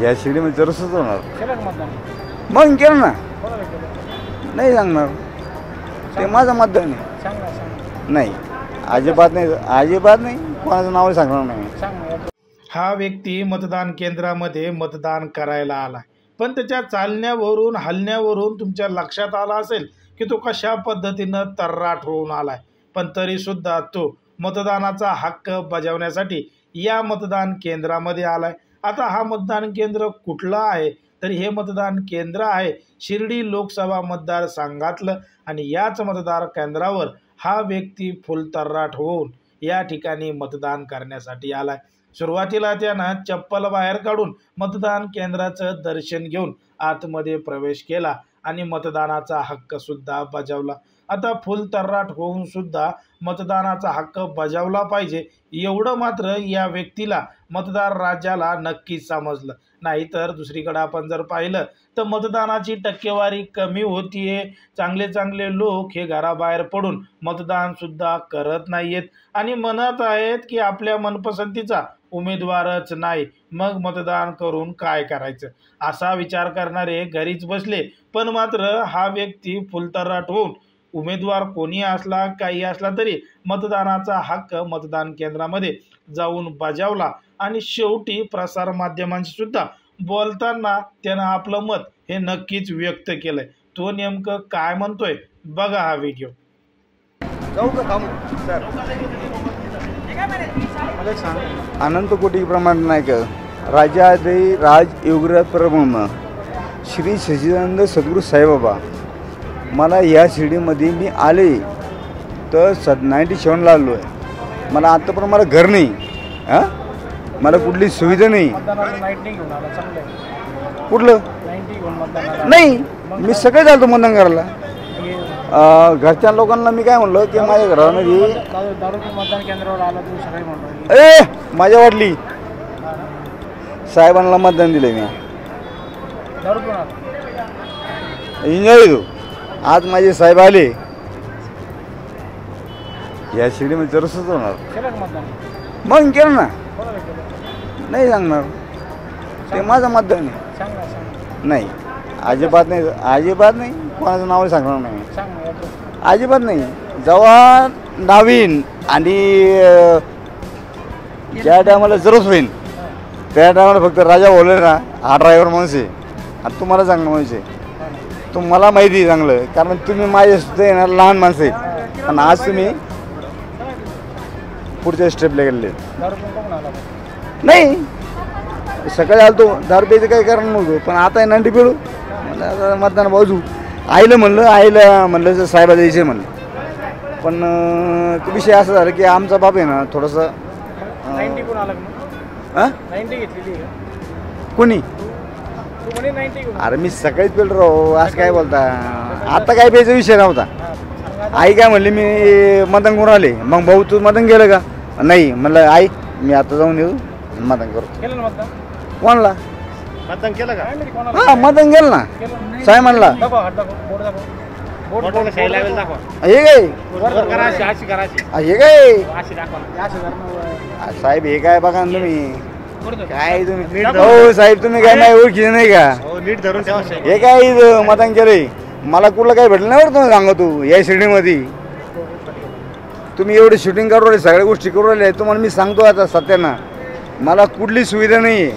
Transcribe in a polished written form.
या शिर्डीमध्ये जरसच होणार. मग केलं ना, नाही सांगणार, ते माझं मतदान आहे. नाही, अजिबात नाही, अजिबात नाही, कोणाचं नाव सांगणार नाही. हा व्यक्ती मतदान केंद्रामध्ये मतदान करायला आला, पण त्याच्या चालण्यावरून हलण्यावरून तुमच्या लक्षात आला असेल की तो कशा पद्धतीनं तर्राट होऊन आलाय. पण तरीसुद्धा तो मतदानाचा हक्क बजावण्यासाठी या मतदान केंद्रामध्ये आलाय. आता हा मतदान केंद्र कुठलं आहे, तर हे मतदान केंद्र आहे शिर्डी लोकसभा मतदारसंघातलं. आणि याच मतदार केंद्रावर हा व्यक्ती फुलतर्राट होऊन या ठिकाणी मतदान करण्यासाठी आलाय. सुरुवातीला त्यानं चप्पल बाहेर काढून मतदान केंद्राचं दर्शन घेऊन आतमध्ये प्रवेश केला आणि मतदानाचा हक्क सुद्धा बजावला. आता फुलतर्राट होऊन सुद्धा मतदानाचा हक्क बजावला पाहिजे एवढं मात्र या व्यक्तीला मतदार राज्याला नक्कीच समजलं. नाहीतर दुसरीकडे आपण जर पाहिलं तर मतदानाची टक्केवारी कमी होतीये. चांगले चांगले लोक हे घराबाहेर पडून मतदान सुद्धा करत नाहीयेत आणि म्हणत आहेत की आपल्या मनपसंतीचा उमेदवारच नाही, मग मतदान करून काय करायचं, असा विचार करणारे घरीच बसले. पण मात्र हा व्यक्ती फुलतर्राट होऊन उमेदवार कोणी असला काही असला तरी मतदानाचा हक्क मतदान केंद्रामध्ये जाऊन बजावला आणि शेवटी प्रसारमाध्यमांशी सुद्धा बोलताना त्यानं आपलं मत हे नक्कीच व्यक्त केलंय. तो नेमकं काय म्हणतोय बघा हा व्हिडिओ. अनंत कोटी प्रमाण नाही का राजादे राज योगराज परब्रह्म श्री सच्चिदानंद सद्गुरू साईबाबा. मला या शिर्डीमध्ये मी आले तर 97ला आलो आहे. मला आत्तापर्यंत मला घर नाही, हां, मला कुठली सुविधा नाही. कुठलं नाही, मी सगळे चालतो मतदान करायला. घरच्या लोकांना मी काय म्हणलं की माझ्या घरामध्ये माझ्या वाटली साहेबांना मतदान दिलं मी. एन्जॉय तू. आज माझे साहेब आले या शिर्डीमध्ये जरसच होणार. मग केलं ना, नाही सांगणार, ते माझं मतदान आहे. नाही, अजिबात नाही, अजिबात नाही, कोणाचं नाव सांगणार नाही, अजिबात नाही. जेव्हा नवीन आणि ज्या टायमाला जरस होईल त्या टायमाला फक्त राजा बोलले ना, हा ड्रायव्हर माणूस आहे आणि तुम्हाला चांगलं माणूस आहे. तुम्हाला माहिती आहे चांगलं, कारण तुम्ही माझे सुद्धा येणार लहान माणसं आहेत आणि आज तुम्ही पुढच्या स्टेपला गेले नाही. सकाळी आलतो 10 रुपयाचं काही कारण नव्हतं, पण आता नंटी पिळू मतदान बाजू. आईला म्हणलं तर साहेबा द्यायचे म्हणलं. पण विषय असं झालं की आमचा बाप आहे ना थोडंसं कोणी, अरे मी सकाळीच पेलो राहू, असं काय बोलता. आता काय प्यायचा विषय नव्हता. आई काय म्हणली मी मतदान करून आले. मग भाऊ तू मतदान केलं का? नाही म्हणलं आई मी आता जाऊन येऊ मतदान करतो. कोणला मतदान केलं का? हां मतदान केलं ना. साहेब म्हणला हे काय हे काय साहेब हे काय बघा ना तुम्ही काय तुम्ही हो साहेब तुम्ही काय नाही ओळखी नाही का नीट धरून हे काय मतदान केलंय. मला कुठलं काय भेटलं नाही बरं तुम्ही सांगा. तू या शिर्डीमध्ये तुम्ही एवढी शूटिंग करू राहिले, सगळ्या गोष्टी करू राहिले. तुम्हाला मी सांगतो आता सत्यानं मला कुठली सुविधा नाही आहे.